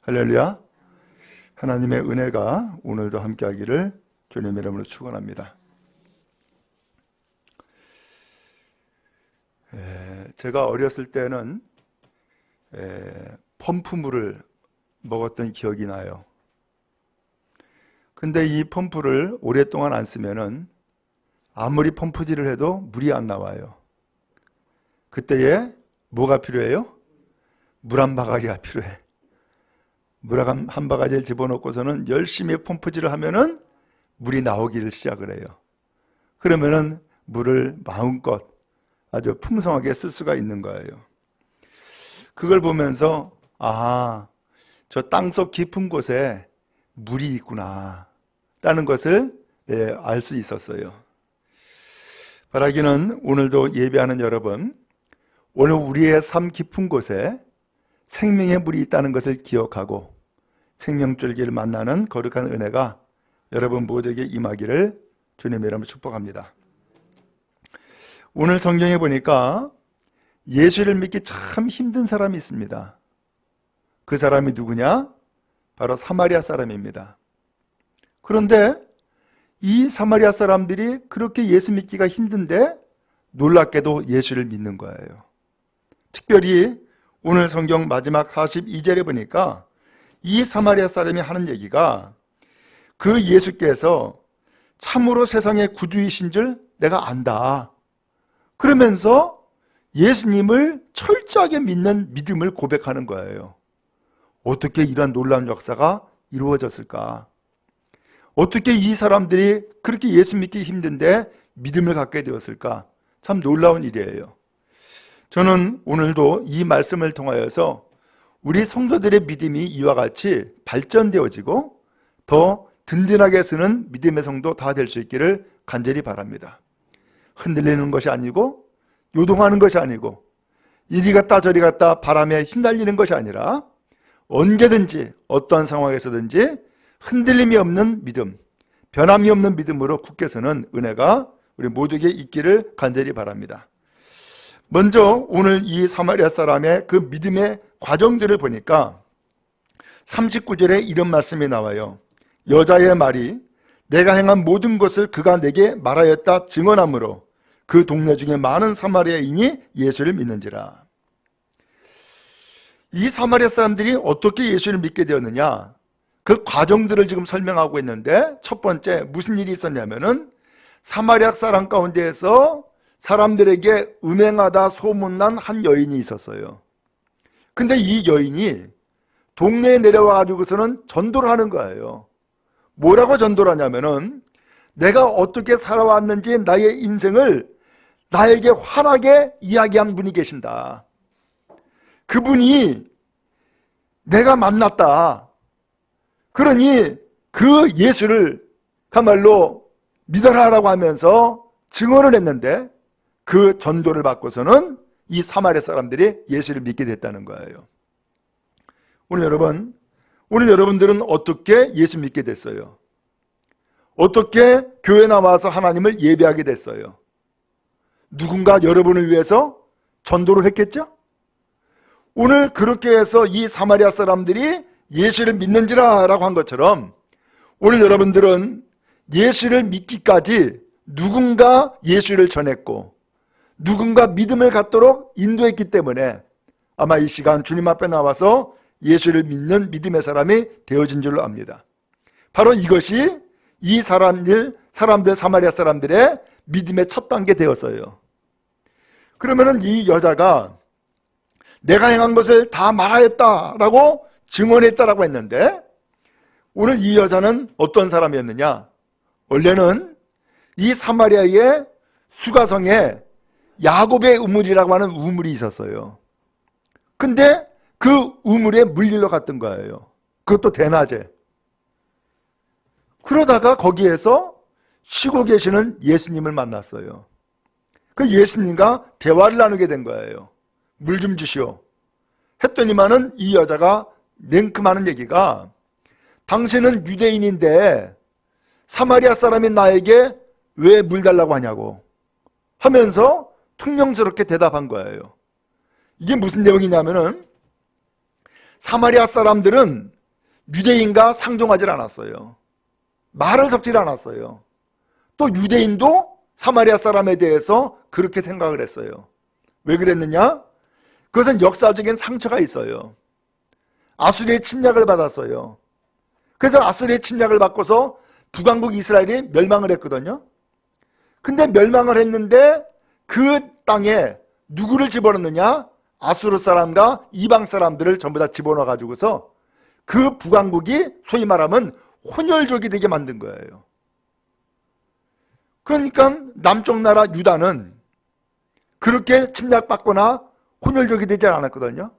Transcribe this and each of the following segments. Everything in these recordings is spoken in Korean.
할렐루야. 하나님의 은혜가 오늘도 함께하기를 주님의 이름으로 축원합니다. 제가 어렸을 때는 펌프물을 먹었던 기억이 나요. 근데 이 펌프를 오랫동안 안 쓰면은 아무리 펌프질을 해도 물이 안 나와요. 그때에 뭐가 필요해요? 물 한 바가지가 필요해. 물 한 바가지를 집어넣고서는 열심히 펌프질을 하면은 물이 나오기를 시작을 해요. 그러면은 물을 마음껏 아주 풍성하게 쓸 수가 있는 거예요. 그걸 보면서 저 땅속 깊은 곳에 물이 있구나 라는 것을 알 수 있었어요. 바라기는 오늘도 예배하는 여러분, 오늘 우리의 삶 깊은 곳에 생명의 물이 있다는 것을 기억하고 생명줄기를 만나는 거룩한 은혜가 여러분 모두에게 임하기를 주님의 이름으로 축복합니다. 오늘 성경에 보니까 예수를 믿기 참 힘든 사람이 있습니다. 그 사람이 누구냐? 바로 사마리아 사람입니다. 그런데 이 사마리아 사람들이 그렇게 예수 믿기가 힘든데 놀랍게도 예수를 믿는 거예요. 특별히 오늘 성경 마지막 42절에 보니까 이 사마리아 사람이 하는 얘기가 그 예수께서 참으로 세상의 구주이신 줄 내가 안다. 그러면서 예수님을 철저하게 믿는 믿음을 고백하는 거예요. 어떻게 이러한 놀라운 역사가 이루어졌을까? 어떻게 이 사람들이 그렇게 예수 믿기 힘든데 믿음을 갖게 되었을까? 참 놀라운 일이에요. 저는 오늘도 이 말씀을 통하여서 우리 성도들의 믿음이 이와 같이 발전되어지고 더 든든하게 쓰는 믿음의 성도 다 될 수 있기를 간절히 바랍니다. 흔들리는 것이 아니고 요동하는 것이 아니고 이리 갔다 저리 갔다 바람에 휘날리는 것이 아니라 언제든지 어떤 상황에서든지 흔들림이 없는 믿음, 변함이 없는 믿음으로 굳게 서는 은혜가 우리 모두에게 있기를 간절히 바랍니다. 먼저 오늘 이 사마리아 사람의 그 믿음의 과정들을 보니까 39절에 이런 말씀이 나와요. 여자의 말이 내가 행한 모든 것을 그가 내게 말하였다 증언하므로 그 동네 중에 많은 사마리아인이 예수를 믿는지라. 이 사마리아 사람들이 어떻게 예수를 믿게 되었느냐, 그 과정들을 지금 설명하고 있는데, 첫 번째 무슨 일이 있었냐면은 사마리아 사람 가운데에서 사람들에게 음행하다 소문난 한 여인이 있었어요. 근데 이 여인이 동네에 내려와 가지고서는 전도를 하는 거예요. 뭐라고 전도를 하냐면은 내가 어떻게 살아왔는지 나의 인생을 나에게 환하게 이야기한 분이 계신다. 그분이 내가 만났다. 그러니 그 예수를 그야말로 믿어라라고 하면서 증언을 했는데 그 전도를 받고서는 이 사마리아 사람들이 예수를 믿게 됐다는 거예요. 오늘 여러분들은 어떻게 예수 믿게 됐어요? 어떻게 교회 나와서 하나님을 예배하게 됐어요? 누군가 여러분을 위해서 전도를 했겠죠? 오늘 그렇게 해서 이 사마리아 사람들이 예수를 믿는지라 라고 한 것처럼 오늘 여러분들은 예수를 믿기까지 누군가 예수를 전했고 누군가 믿음을 갖도록 인도했기 때문에 아마 이 시간 주님 앞에 나와서 예수를 믿는 믿음의 사람이 되어진 줄로 압니다. 바로 이것이 이 사람들 사마리아 사람들의 믿음의 첫 단계 되었어요. 그러면은 이 여자가 내가 행한 것을 다 말하였다라고 증언했다라고 했는데 오늘 이 여자는 어떤 사람이었느냐? 원래는 이 사마리아의 수가성에 야곱의 우물이라고 하는 우물이 있었어요. 근데 그 우물에 물리러 갔던 거예요. 그것도 대낮에. 그러다가 거기에서 쉬고 계시는 예수님을 만났어요. 그 예수님과 대화를 나누게 된 거예요. 물 좀 주시오. 했더니만은 이 여자가 냉큼 하는 얘기가 당신은 유대인인데 사마리아 사람이 나에게 왜 물 달라고 하냐고 하면서 퉁명스럽게 대답한 거예요. 이게 무슨 내용이냐면은 사마리아 사람들은 유대인과 상종하지 않았어요. 말을 섞지 않았어요. 또 유대인도 사마리아 사람에 대해서 그렇게 생각을 했어요. 왜 그랬느냐? 그것은 역사적인 상처가 있어요. 아수리의 침략을 받았어요. 그래서 아수리의 침략을 받고서 북왕국 이스라엘이 멸망을 했거든요. 근데 멸망을 했는데 그 땅에 누구를 집어넣느냐? 아수르 사람과 이방 사람들을 전부 다 집어넣어 가지고서 그 북왕국이 소위 말하면 혼혈족이 되게 만든 거예요. 그러니까 남쪽 나라 유다는 그렇게 침략받거나 혼혈족이 되지 않았거든요.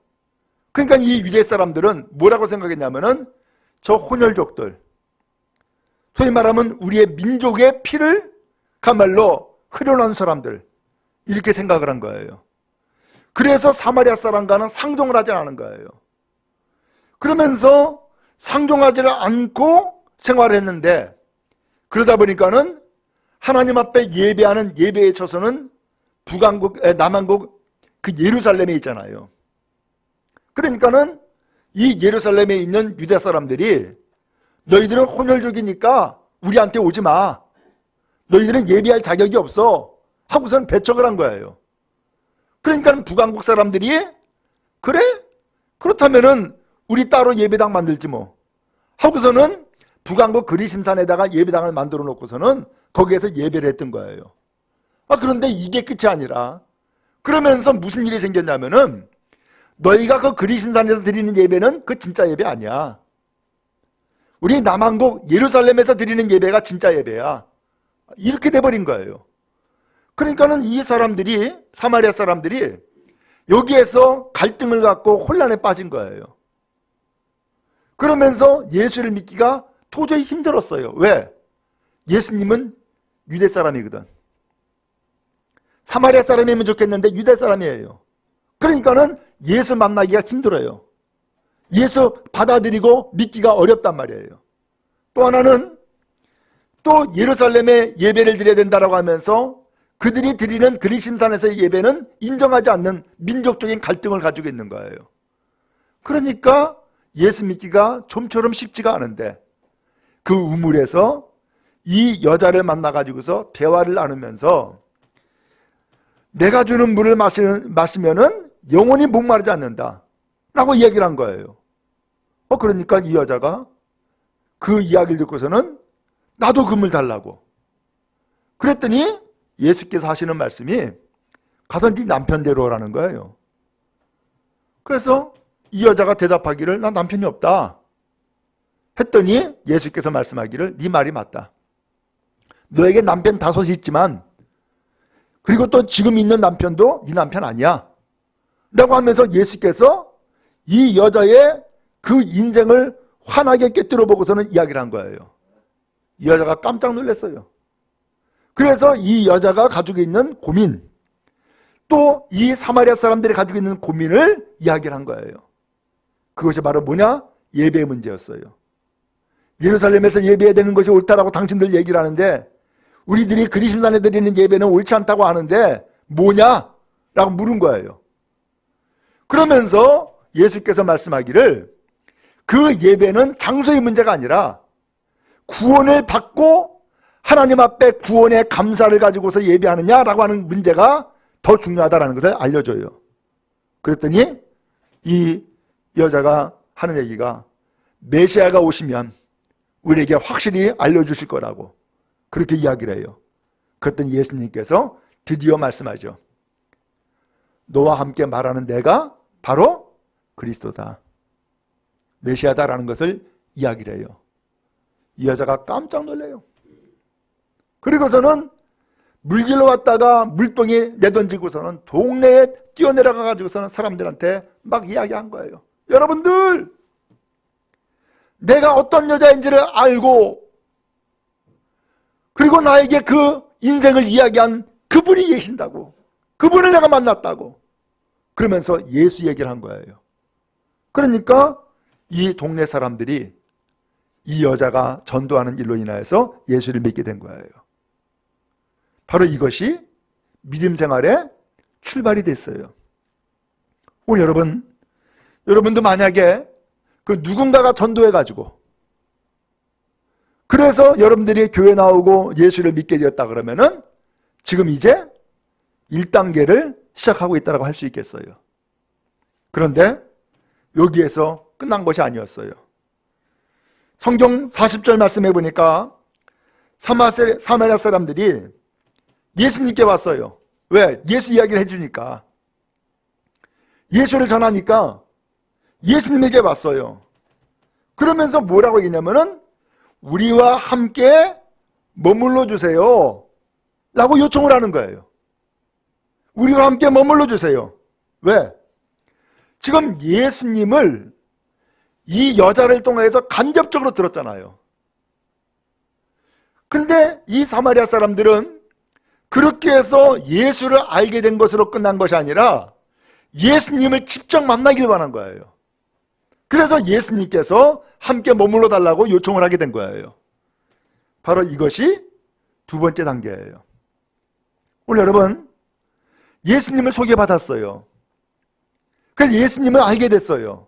그러니까 이 유대 사람들은 뭐라고 생각했냐면은 저 혼혈족들, 소위 말하면 우리의 민족의 피를 가말로 흐려놓은 사람들, 이렇게 생각을 한 거예요. 그래서 사마리아 사람과는 상종을 하지 않은 거예요. 그러면서 상종하지를 않고 생활했는데, 그러다 보니까는 하나님 앞에 예배하는 예배의 처소는 남한국 그 예루살렘에 있잖아요. 그러니까는 이 예루살렘에 있는 유대 사람들이 너희들은 혼혈족이니까 우리한테 오지 마. 너희들은 예배할 자격이 없어. 하고서는 배척을 한 거예요. 그러니까 북왕국 사람들이 그래? 그렇다면은 우리 따로 예배당 만들지 뭐. 하고서는 북왕국 그리심산에다가 예배당을 만들어 놓고서는 거기에서 예배를 했던 거예요. 그런데 이게 끝이 아니라 그러면서 무슨 일이 생겼냐면은 너희가 그 그리심산에서 드리는 예배는 그 진짜 예배 아니야. 우리 남한국 예루살렘에서 드리는 예배가 진짜 예배야. 이렇게 돼버린 거예요. 그러니까는 이 사람들이, 사마리아 사람들이 여기에서 갈등을 갖고 혼란에 빠진 거예요. 그러면서 예수를 믿기가 도저히 힘들었어요. 왜? 예수님은 유대 사람이거든. 사마리아 사람이면 좋겠는데 유대 사람이에요. 그러니까는 예수 만나기가 힘들어요. 예수 받아들이고 믿기가 어렵단 말이에요. 또 하나는 또 예루살렘에 예배를 드려야 된다고 하면서 그들이 드리는 그리심산에서의 예배는 인정하지 않는 민족적인 갈등을 가지고 있는 거예요. 그러니까 예수 믿기가 좀처럼 쉽지가 않은데 그 우물에서 이 여자를 만나가지고서 대화를 나누면서 내가 주는 물을 마시면은 영원히 목마르지 않는다 라고 이야기를 한 거예요. 그러니까 이 여자가 그 이야기를 듣고서는 나도 그 물 달라고. 그랬더니 예수께서 하시는 말씀이 가서 네 남편 데려오라는 거예요. 그래서 이 여자가 대답하기를 나 남편이 없다 했더니 예수께서 말씀하기를 네 말이 맞다. 너에게 남편 5이 있지만 그리고 또 지금 있는 남편도 네 남편 아니야 라고 하면서 예수께서 이 여자의 그 인생을 환하게 꿰뚫어 보고서는 이야기를 한 거예요. 이 여자가 깜짝 놀랐어요. 그래서 이 여자가 가지고 있는 고민, 또 이 사마리아 사람들이 가지고 있는 고민을 이야기를 한 거예요. 그것이 바로 뭐냐? 예배의 문제였어요. 예루살렘에서 예배해야 되는 것이 옳다라고 당신들 얘기를 하는데 우리들이 그리심산에 드리는 예배는 옳지 않다고 하는데 뭐냐? 라고 물은 거예요. 그러면서 예수께서 말씀하기를 그 예배는 장소의 문제가 아니라 구원을 받고 하나님 앞에 구원의 감사를 가지고서 예배하느냐라고 하는 문제가 더 중요하다는 것을 알려줘요. 그랬더니 이 여자가 하는 얘기가 메시아가 오시면 우리에게 확실히 알려주실 거라고 그렇게 이야기를 해요. 그랬더니 예수님께서 드디어 말씀하죠. 너와 함께 말하는 내가 바로 그리스도다. 메시아다라는 것을 이야기를 해요. 이 여자가 깜짝 놀래요. 그리고서는 물질러 왔다가 물동이 내던지고서는 동네에 뛰어내려가 가지고서는 사람들한테 막 이야기한 거예요. 여러분들, 내가 어떤 여자인지를 알고 그리고 나에게 그 인생을 이야기한 그분이 계신다고, 그분을 내가 만났다고 그러면서 예수 얘기를 한 거예요. 그러니까 이 동네 사람들이 이 여자가 전도하는 일로 인하여서 예수를 믿게 된 거예요. 바로 이것이 믿음 생활의 출발이 됐어요. 오늘 여러분도 만약에 그 누군가가 전도해가지고 그래서 여러분들이 교회 나오고 예수를 믿게 되었다 그러면은 지금 이제 1단계를 시작하고 있다고 할 수 있겠어요. 그런데 여기에서 끝난 것이 아니었어요. 성경 40절 말씀해 보니까 사마리아 사람들이 예수님께 왔어요. 왜? 예수 이야기를 해주니까. 예수를 전하니까 예수님에게 왔어요. 그러면서 뭐라고 얘기냐면은 우리와 함께 머물러 주세요 라고 요청을 하는 거예요. 우리와 함께 머물러 주세요. 왜? 지금 예수님을 이 여자를 통해서 간접적으로 들었잖아요. 근데 이 사마리아 사람들은 그렇게 해서 예수를 알게 된 것으로 끝난 것이 아니라 예수님을 직접 만나길 원한 거예요. 그래서 예수님께서 함께 머물러 달라고 요청을 하게 된 거예요. 바로 이것이 두 번째 단계예요. 오늘 여러분, 예수님을 소개받았어요. 그래서 예수님을 알게 됐어요.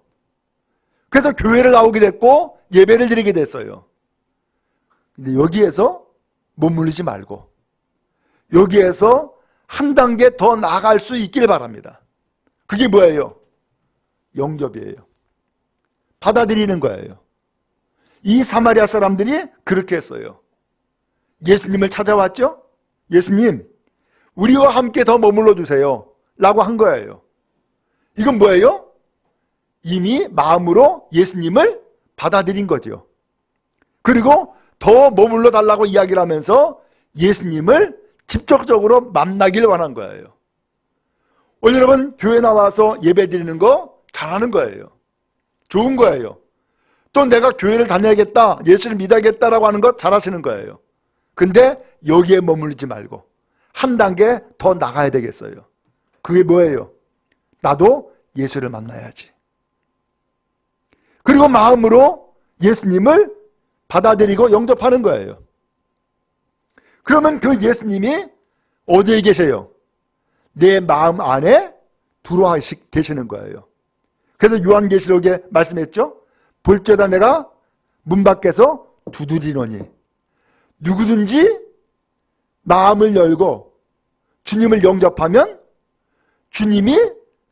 그래서 교회를 나오게 됐고 예배를 드리게 됐어요. 근데 여기에서 머무르지 말고 여기에서 한 단계 더 나아갈 수 있길 바랍니다. 그게 뭐예요? 영접이에요. 받아들이는 거예요. 이 사마리아 사람들이 그렇게 했어요. 예수님을 찾아왔죠? 예수님, 우리와 함께 더 머물러 주세요 라고 한 거예요. 이건 뭐예요? 이미 마음으로 예수님을 받아들인 거죠. 그리고 더 머물러 달라고 이야기를 하면서 예수님을 직접적으로 만나길 원한 거예요. 오늘 여러분 교회 나와서 예배 드리는 거 잘하는 거예요. 좋은 거예요. 또 내가 교회를 다녀야겠다, 예수를 믿어야겠다라고 하는 거 잘하시는 거예요. 근데 여기에 머물지 말고 한 단계 더 나가야 되겠어요. 그게 뭐예요? 나도 예수를 만나야지. 그리고 마음으로 예수님을 받아들이고 영접하는 거예요. 그러면 그 예수님이 어디에 계세요? 내 마음 안에 들어와 계시는 거예요. 그래서 요한계시록에 말씀했죠? 볼지어다 내가 문 밖에서 두드리노니 누구든지 마음을 열고 주님을 영접하면 주님이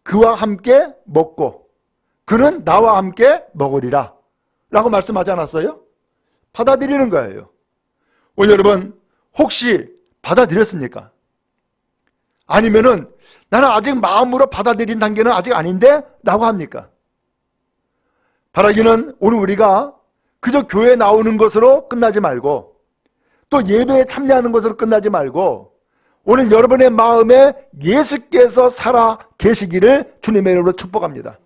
그와 함께 먹고 그는 나와 함께 먹으리라 라고 말씀하지 않았어요? 받아들이는 거예요. 오늘 여러분 혹시 받아들였습니까? 아니면은 나는 아직 마음으로 받아들인 단계는 아직 아닌데 라고 합니까? 바라기는 오늘 우리가 그저 교회에 나오는 것으로 끝나지 말고 또 예배에 참여하는 것으로 끝나지 말고 오늘 여러분의 마음에 예수께서 살아 계시기를 주님의 이름으로 축복합니다.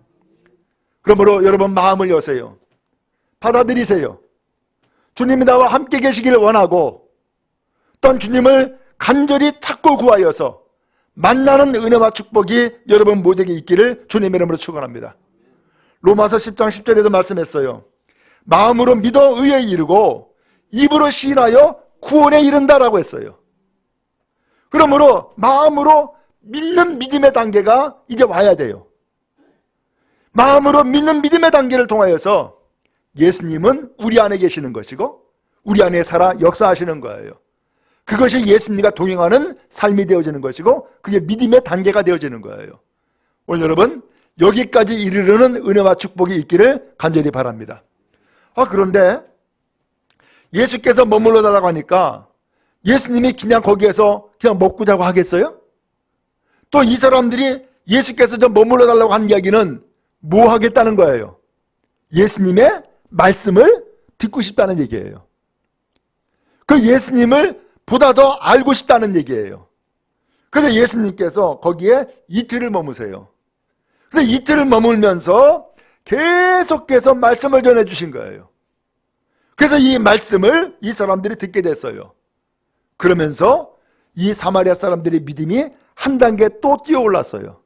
그러므로 여러분 마음을 여세요. 받아들이세요. 주님이 나와 함께 계시기를 원하고 또한 주님을 간절히 찾고 구하여서 만나는 은혜와 축복이 여러분 모두에게 있기를 주님의 이름으로 축원합니다. 로마서 10장 10절에도 말씀했어요. 마음으로 믿어 의에 이르고 입으로 시인하여 구원에 이른다라고 했어요. 그러므로 마음으로 믿는 믿음의 단계가 이제 와야 돼요. 마음으로 믿는 믿음의 단계를 통하여서 예수님은 우리 안에 계시는 것이고 우리 안에 살아 역사하시는 거예요. 그것이 예수님과 동행하는 삶이 되어지는 것이고 그게 믿음의 단계가 되어지는 거예요. 오늘 여러분 여기까지 이르르는 은혜와 축복이 있기를 간절히 바랍니다. 그런데 예수께서 머물러 달라고 하니까 예수님이 그냥 거기에서 그냥 먹고 자고 하겠어요? 또 이 사람들이 예수께서 좀 머물러 달라고 한 이야기는 뭐 하겠다는 거예요? 예수님의 말씀을 듣고 싶다는 얘기예요. 그 예수님을 보다 더 알고 싶다는 얘기예요. 그래서 예수님께서 거기에 이틀을 머무세요. 근데 이틀을 머물면서 계속해서 말씀을 전해 주신 거예요. 그래서 이 말씀을 이 사람들이 듣게 됐어요. 그러면서 이 사마리아 사람들의 믿음이 한 단계 또 뛰어올랐어요.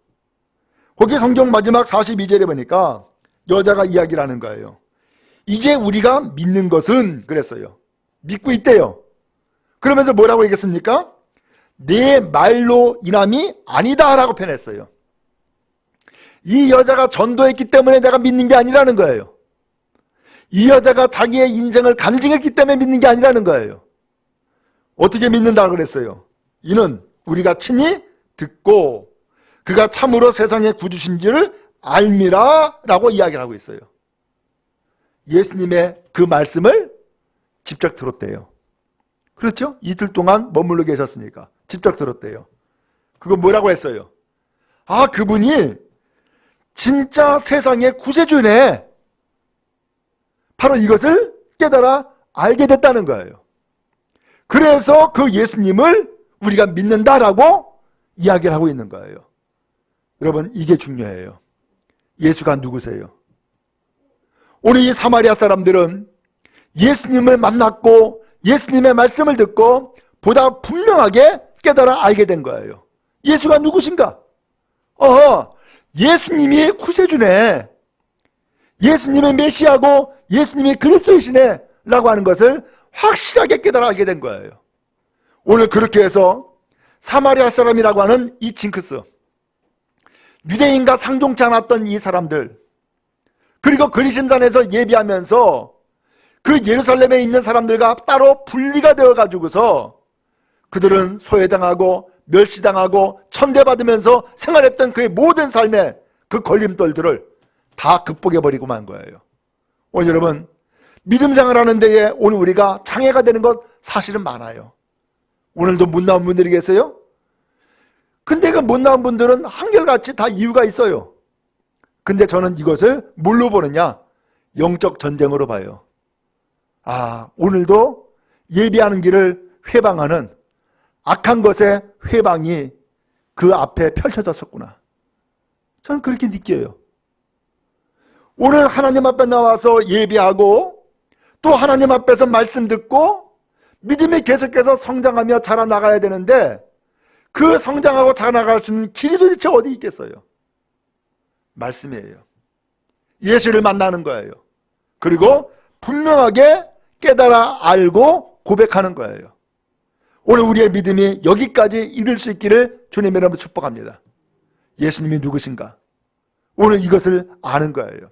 거기 성경 마지막 42절에 보니까 여자가 이야기를 하는 거예요. 이제 우리가 믿는 것은 그랬어요. 믿고 있대요. 그러면서 뭐라고 얘기했습니까? 내 말로 인함이 아니다 라고 표현했어요. 이 여자가 전도했기 때문에 내가 믿는 게 아니라는 거예요. 이 여자가 자기의 인생을 간증했기 때문에 믿는 게 아니라는 거예요. 어떻게 믿는다고 그랬어요? 이는 우리가 친히 듣고 그가 참으로 세상의 구주신지를 알미라 라고 이야기를 하고 있어요. 예수님의 그 말씀을 직접 들었대요. 그렇죠? 이틀 동안 머물러 계셨으니까 직접 들었대요. 그거 뭐라고 했어요? 아, 그분이 진짜 세상의 구세주네. 바로 이것을 깨달아 알게 됐다는 거예요. 그래서 그 예수님을 우리가 믿는다라고 이야기를 하고 있는 거예요. 여러분, 이게 중요해요. 예수가 누구세요? 오늘 이 사마리아 사람들은 예수님을 만났고 예수님의 말씀을 듣고 보다 분명하게 깨달아 알게 된 거예요. 예수가 누구신가? 예수님이 구세주네. 예수님의 메시아고 예수님이 그리스도이시네 라고 하는 것을 확실하게 깨달아 알게 된 거예요. 오늘 그렇게 해서 사마리아 사람이라고 하는 이 징크스, 유대인과 상종치 않았던 이 사람들, 그리고 그리심산에서 예비하면서 그 예루살렘에 있는 사람들과 따로 분리가 되어 가지고서 그들은 소외당하고 멸시당하고 천대받으면서 생활했던 그의 모든 삶의 그 걸림돌들을 다 극복해버리고 만 거예요. 오늘 여러분, 믿음 생활하는 데에 오늘 우리가 장애가 되는 것 사실은 많아요. 오늘도 못 나온 분들이 계세요? 근데 그 못 나온 분들은 한결같이 다 이유가 있어요. 근데 저는 이것을 뭘로 보느냐? 영적 전쟁으로 봐요. 아, 오늘도 예비하는 길을 회방하는 악한 것의 회방이 그 앞에 펼쳐졌었구나. 저는 그렇게 느껴요. 오늘 하나님 앞에 나와서 예비하고 또 하나님 앞에서 말씀 듣고 믿음이 계속해서 성장하며 자라나가야 되는데 그 성장하고 자라나갈 수 있는 길이 도대체 어디 있겠어요? 말씀이에요. 예수를 만나는 거예요. 그리고 분명하게 깨달아 알고 고백하는 거예요. 오늘 우리의 믿음이 여기까지 이룰 수 있기를 주님의 이름으로 축복합니다. 예수님이 누구신가? 오늘 이것을 아는 거예요.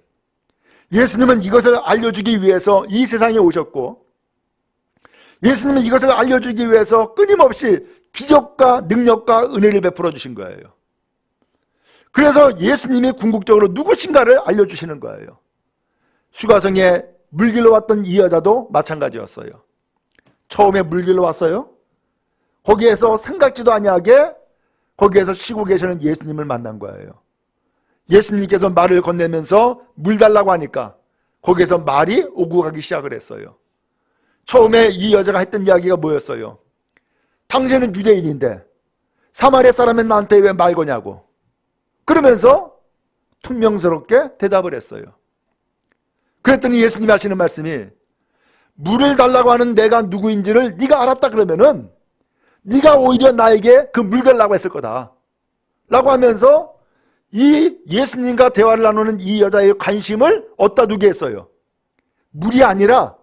예수님은 이것을 알려주기 위해서 이 세상에 오셨고 예수님은 이것을 알려주기 위해서 끊임없이 기적과 능력과 은혜를 베풀어 주신 거예요. 그래서 예수님이 궁극적으로 누구신가를 알려주시는 거예요. 수가성에 물길로 왔던 이 여자도 마찬가지였어요. 처음에 물길로 왔어요. 거기에서 생각지도 아니하게 거기에서 쉬고 계시는 예수님을 만난 거예요. 예수님께서 말을 건네면서 물 달라고 하니까 거기에서 말이 오고 가기 시작을 했어요. 처음에 이 여자가 했던 이야기가 뭐였어요? 당신은 유대인인데 사마리아 사람은 나한테 왜 말 거냐고. 그러면서 퉁명스럽게 대답을 했어요. 그랬더니 예수님이 하시는 말씀이 물을 달라고 하는 내가 누구인지를 네가 알았다 그러면은 네가 오히려 나에게 그 물 달라고 했을 거다 라고 하면서 이 예수님과 대화를 나누는 이 여자의 관심을 어디다 두게 했어요. 물이 아니라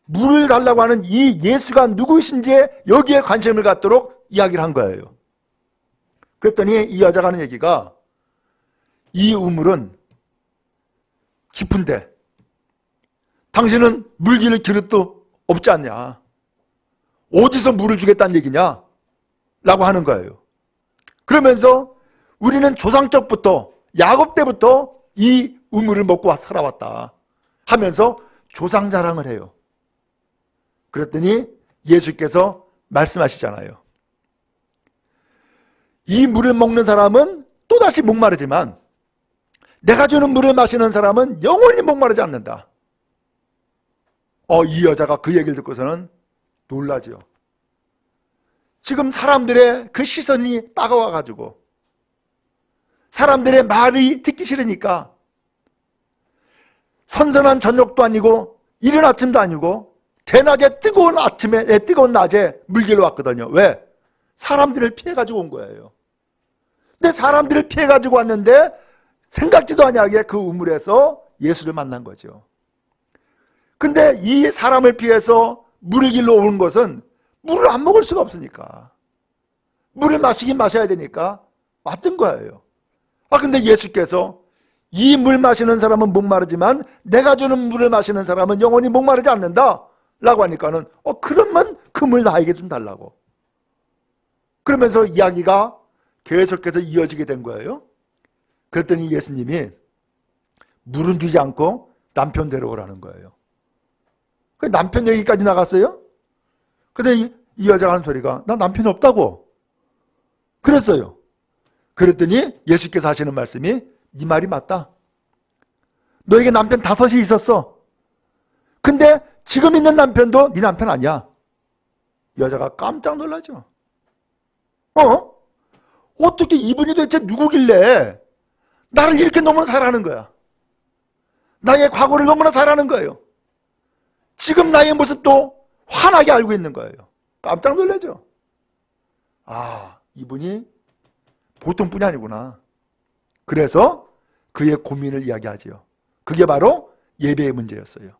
물을 달라고 하는 이 예수가 누구신지에 여기에 관심을 갖도록 이야기를 한 거예요. 그랬더니 이 여자가 하는 얘기가 이 우물은 깊은데 당신은 물 기를 그릇도 없지 않냐. 어디서 물을 주겠다는 얘기냐? 라고 하는 거예요. 그러면서 우리는 조상적부터 야곱 때부터 이 우물을 먹고 살아왔다 하면서 조상 자랑을 해요. 그랬더니 예수께서 말씀하시잖아요. 이 물을 먹는 사람은 또다시 목마르지만 내가 주는 물을 마시는 사람은 영원히 목마르지 않는다. 이 여자가 그 얘기를 듣고서는 놀라죠. 지금 사람들의 그 시선이 따가워가지고 사람들의 말이 듣기 싫으니까 선선한 저녁도 아니고 이른 아침도 아니고 대낮에 뜨거운 아침에 뜨거운 낮에 물길로 왔거든요. 왜? 사람들을 피해가지고 온 거예요. 근데 사람들을 피해가지고 왔는데 생각지도 아니하게 그 우물에서 예수를 만난 거죠. 근데 이 사람을 피해서 물을 길러 오는 것은 물을 안 먹을 수가 없으니까, 물을 마시긴 마셔야 되니까 왔던 거예요. 근데 예수께서 이 물 마시는 사람은 목마르지만 내가 주는 물을 마시는 사람은 영원히 목마르지 않는다 라고 하니까는 그러면 그 물 나에게 좀 달라고. 그러면서 이야기가 계속해서 이어지게 된 거예요. 그랬더니 예수님이 물은 주지 않고 남편 데려오라는 거예요. 그 남편 얘기까지 나갔어요. 그랬더니 이 여자가 하는 소리가 나 남편이 없다고 그랬어요. 그랬더니 예수께서 하시는 말씀이 네 말이 맞다. 너에게 남편 5이 있었어. 근데 지금 있는 남편도 네 남편 아니야. 여자가 깜짝 놀라죠. 어떻게 이분이 도대체 누구길래 나를 이렇게 너무나 잘하는 거야. 나의 과거를 너무나 잘하는 거예요. 지금 나의 모습도 환하게 알고 있는 거예요. 깜짝 놀라죠. 이분이 보통 분이 아니구나. 그래서 그의 고민을 이야기하지요. 그게 바로 예배의 문제였어요.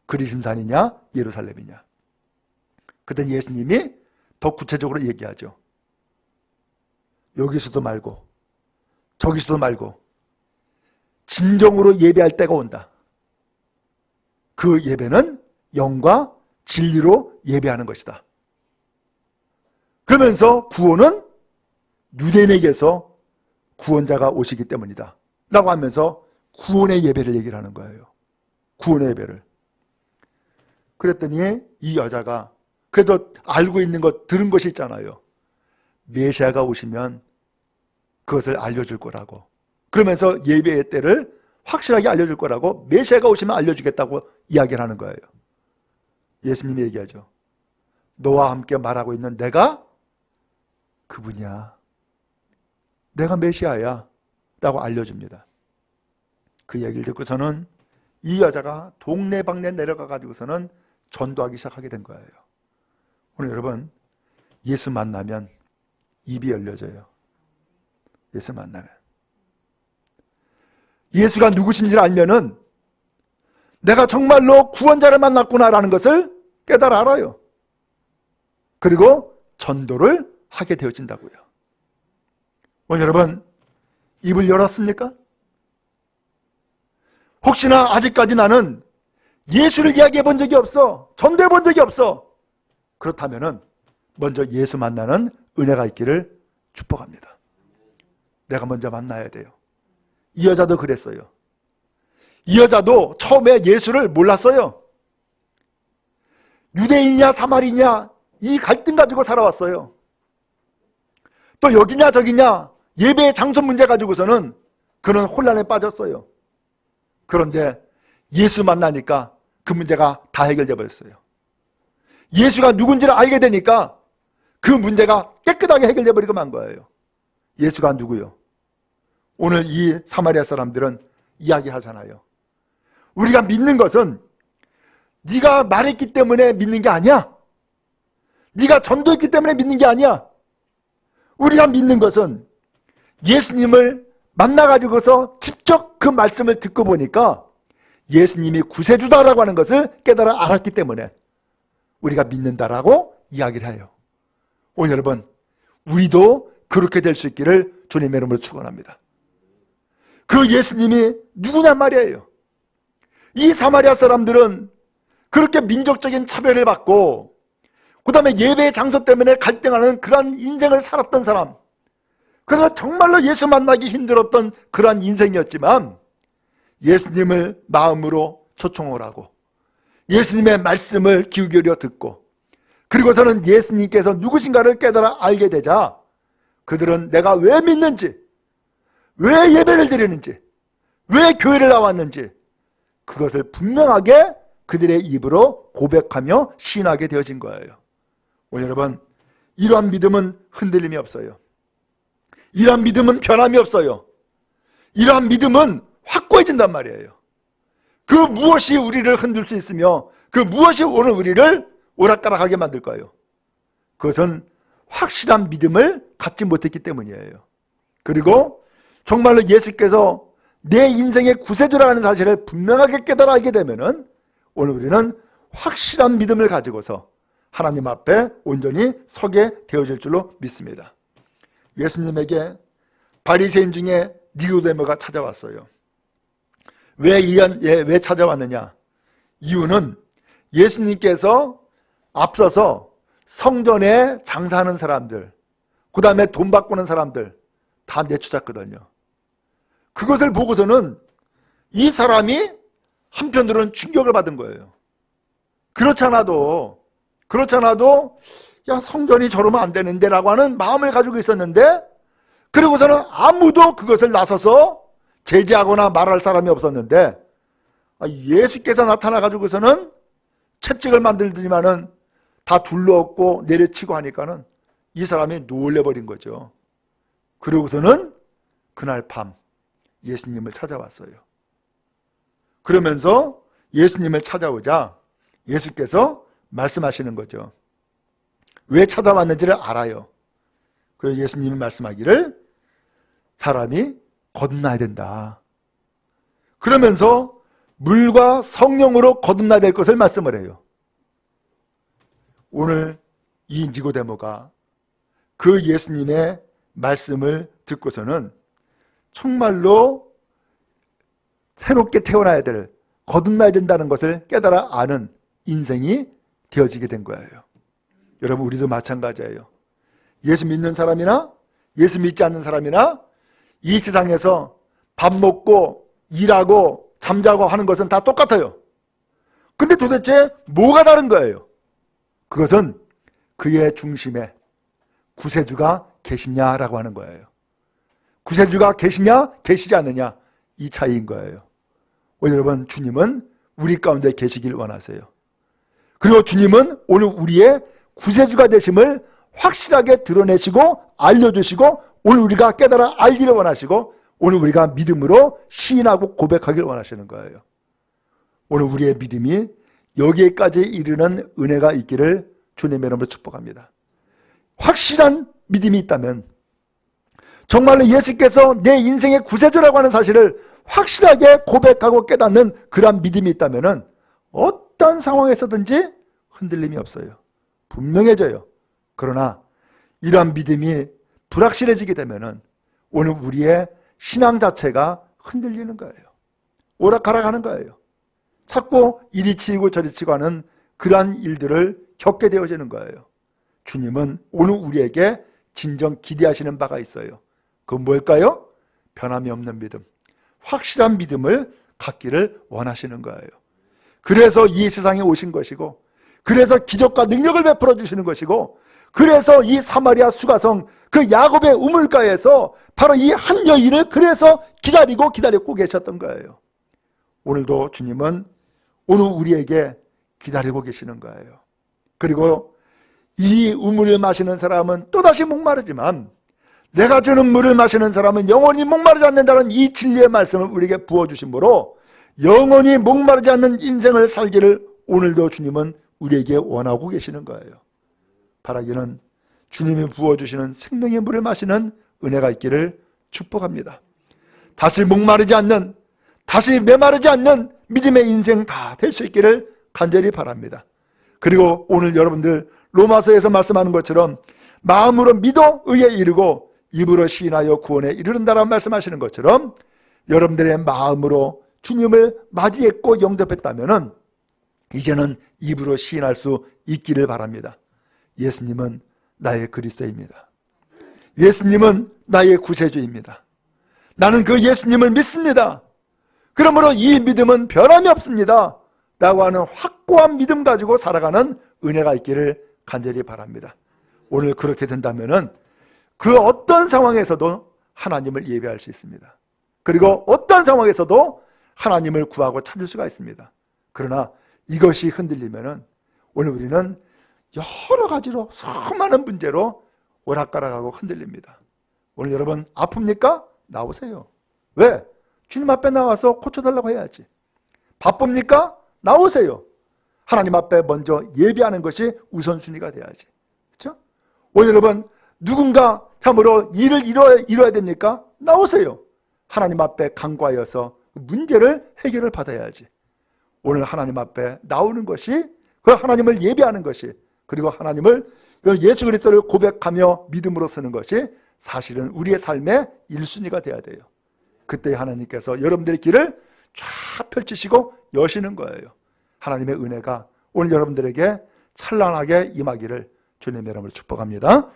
그리심산이냐 예루살렘이냐. 그때 예수님이 더 구체적으로 얘기하죠. 여기서도 말고 저기서도 말고 진정으로 예배할 때가 온다. 그 예배는 영과 진리로 예배하는 것이다. 그러면서 구원은 유대인에게서 구원자가 오시기 때문이다 라고 하면서 구원의 예배를 얘기를 하는 거예요. 구원의 예배를. 그랬더니 이 여자가 그래도 알고 있는 것, 들은 것이 있잖아요. 메시아가 오시면 그것을 알려줄 거라고. 그러면서 예배의 때를 확실하게 알려줄 거라고, 메시아가 오시면 알려주겠다고 이야기를 하는 거예요. 예수님이 얘기하죠. 너와 함께 말하고 있는 내가 그분이야. 내가 메시아야 라고 알려줍니다. 그 얘기를 듣고서는 이 여자가 동네방네 내려가 가지고서는 전도하기 시작하게 된 거예요. 오늘 여러분, 예수 만나면 입이 열려져요. 예수 만나면. 예수가 누구신지를 알면은 내가 정말로 구원자를 만났구나라는 것을 깨달아 알아요. 그리고 전도를 하게 되어진다고요. 오늘 여러분, 입을 열었습니까? 혹시나 아직까지 나는 예수를 이야기해 본 적이 없어, 전도해 본 적이 없어, 그렇다면은 먼저 예수 만나는 은혜가 있기를 축복합니다. 내가 먼저 만나야 돼요. 이 여자도 그랬어요. 이 여자도 처음에 예수를 몰랐어요. 유대인이냐 사마리냐 이 갈등 가지고 살아왔어요. 또 여기냐 저기냐 예배의 장소 문제 가지고서는 그는 혼란에 빠졌어요. 그런데 예수 만나니까 그 문제가 다 해결돼 버렸어요. 예수가 누군지를 알게 되니까 그 문제가 깨끗하게 해결돼 버리고 만 거예요. 예수가 누구요? 오늘 이 사마리아 사람들은 이야기하잖아요. 우리가 믿는 것은 네가 말했기 때문에 믿는 게 아니야. 네가 전도했기 때문에 믿는 게 아니야. 우리가 믿는 것은 예수님을 만나가지고서 직접 그 말씀을 듣고 보니까 예수님이 구세주다라고 하는 것을 깨달아 알았기 때문에 우리가 믿는다라고 이야기를 해요. 오늘 여러분, 우리도 그렇게 될 수 있기를 주님의 이름으로 축원합니다. 그 예수님이 누구냐 말이에요. 이 사마리아 사람들은 그렇게 민족적인 차별을 받고 그 다음에 예배의 장소 때문에 갈등하는 그러한 인생을 살았던 사람, 그래서 정말로 예수 만나기 힘들었던 그러한 인생이었지만 예수님을 마음으로 초청을 하고 예수님의 말씀을 귀 기울여 듣고 그리고서는 예수님께서 누구신가를 깨달아 알게 되자 그들은 내가 왜 믿는지, 왜 예배를 드리는지, 왜 교회를 나왔는지 그것을 분명하게 그들의 입으로 고백하며 시인하게 되어진 거예요. 오늘 여러분, 이러한 믿음은 흔들림이 없어요. 이러한 믿음은 변함이 없어요. 이러한 믿음은 확고해진단 말이에요. 그 무엇이 우리를 흔들 수 있으며 그 무엇이 오늘 우리를 오락가락하게 만들까요? 그것은 확실한 믿음을 갖지 못했기 때문이에요. 그리고 정말로 예수께서 내 인생의 구세주라는 사실을 분명하게 깨달아 알게 되면은 오늘 우리는 확실한 믿음을 가지고서 하나님 앞에 온전히 서게 되어질 줄로 믿습니다. 예수님에게 바리새인 중에 니고데모가 찾아왔어요. 왜 찾아왔느냐? 이유는 예수님께서 앞서서 성전에 장사하는 사람들, 그 다음에 돈 바꾸는 사람들 다 내쫓았거든요. 그것을 보고서는 이 사람이 한편으로는 충격을 받은 거예요. 그렇지 않아도 야, 성전이 저러면 안 되는데 라고 하는 마음을 가지고 있었는데, 그리고서는 아무도 그것을 나서서 제지하거나 말할 사람이 없었는데, 예수께서 나타나 가지고서는 채찍을 만들더니만은 다 둘러엎고 내려치고 하니까는 이 사람이 놀래버린 거죠. 그러고서는 그날 밤 예수님을 찾아왔어요. 그러면서 예수님을 찾아오자 예수께서 말씀하시는 거죠. 왜 찾아왔는지를 알아요. 그래서 예수님이 말씀하기를 사람이 거듭나야 된다. 그러면서 물과 성령으로 거듭나야 될 것을 말씀을 해요. 오늘 이 니고데모가 그 예수님의 말씀을 듣고서는 정말로 새롭게 태어나야 될, 거듭나야 된다는 것을 깨달아 아는 인생이 되어지게 된 거예요. 여러분, 우리도 마찬가지예요. 예수 믿는 사람이나 예수 믿지 않는 사람이나 이 세상에서 밥 먹고 일하고 잠자고 하는 것은 다 똑같아요. 근데 도대체 뭐가 다른 거예요? 그것은 그의 중심에 구세주가 계시냐라고 하는 거예요. 구세주가 계시냐 계시지 않느냐, 이 차이인 거예요. 오늘 여러분, 주님은 우리 가운데 계시길 원하세요. 그리고 주님은 오늘 우리의 구세주가 되심을 확실하게 드러내시고 알려주시고 오늘 우리가 깨달아 알기를 원하시고 오늘 우리가 믿음으로 시인하고 고백하기를 원하시는 거예요. 오늘 우리의 믿음이 여기에까지 이르는 은혜가 있기를 주님의 이름으로 축복합니다. 확실한 믿음이 있다면, 정말로 예수께서 내 인생의 구세주라고 하는 사실을 확실하게 고백하고 깨닫는 그러한 믿음이 있다면 어떤 상황에서든지 흔들림이 없어요. 분명해져요. 그러나 이러한 믿음이 불확실해지게 되면 오늘 우리의 신앙 자체가 흔들리는 거예요. 오락가락하는 거예요. 자꾸 이리 치이고 저리 치고 하는 그러한 일들을 겪게 되어지는 거예요. 주님은 오늘 우리에게 진정 기대하시는 바가 있어요. 그건 뭘까요? 변함이 없는 믿음, 확실한 믿음을 갖기를 원하시는 거예요. 그래서 이 세상에 오신 것이고, 그래서 기적과 능력을 베풀어 주시는 것이고, 그래서 이 사마리아 수가성 그 야곱의 우물가에서 바로 이 한 여인을 그래서 기다리고 계셨던 거예요. 오늘도 주님은 오늘 우리에게 기다리고 계시는 거예요. 그리고 이 우물을 마시는 사람은 또다시 목마르지만 내가 주는 물을 마시는 사람은 영원히 목마르지 않는다는 이 진리의 말씀을 우리에게 부어주심으로 영원히 목마르지 않는 인생을 살기를 오늘도 주님은 우리에게 원하고 계시는 거예요. 바라기는 주님이 부어주시는 생명의 물을 마시는 은혜가 있기를 축복합니다. 다시 목마르지 않는, 다시 메마르지 않는 믿음의 인생 다 될 수 있기를 간절히 바랍니다. 그리고 오늘 여러분들 로마서에서 말씀하는 것처럼 마음으로 믿어 의에 이르고 입으로 시인하여 구원에 이르는다라고 말씀하시는 것처럼 여러분들의 마음으로 주님을 맞이했고 영접했다면 이제는 입으로 시인할 수 있기를 바랍니다. 예수님은 나의 그리스도입니다. 예수님은 나의 구세주입니다. 나는 그 예수님을 믿습니다. 그러므로 이 믿음은 변함이 없습니다 라고 하는 확고한 믿음 가지고 살아가는 은혜가 있기를 간절히 바랍니다. 오늘 그렇게 된다면 그 어떤 상황에서도 하나님을 예배할 수 있습니다. 그리고 어떤 상황에서도 하나님을 구하고 찾을 수가 있습니다. 그러나 이것이 흔들리면 오늘 우리는 여러 가지로 수많은 문제로 오락가락하고 흔들립니다. 오늘 여러분 아픕니까? 나오세요. 왜? 주님 앞에 나와서 고쳐달라고 해야지. 바쁩니까? 나오세요. 하나님 앞에 먼저 예배하는 것이 우선순위가 돼야지. 그렇죠? 오늘 여러분 누군가 참으로 일을 이뤄야 됩니까? 나오세요. 하나님 앞에 간구하여서 문제를 해결을 받아야지. 오늘 하나님 앞에 나오는 것이, 그 하나님을 예배하는 것이, 그리고 하나님을, 예수 그리스도를 고백하며 믿음으로 쓰는 것이 사실은 우리의 삶의 1순위가 돼야 돼요. 그때 하나님께서 여러분들의 길을 쫙 펼치시고 여시는 거예요. 하나님의 은혜가 오늘 여러분들에게 찬란하게 임하기를 주님의 이름으로 축복합니다.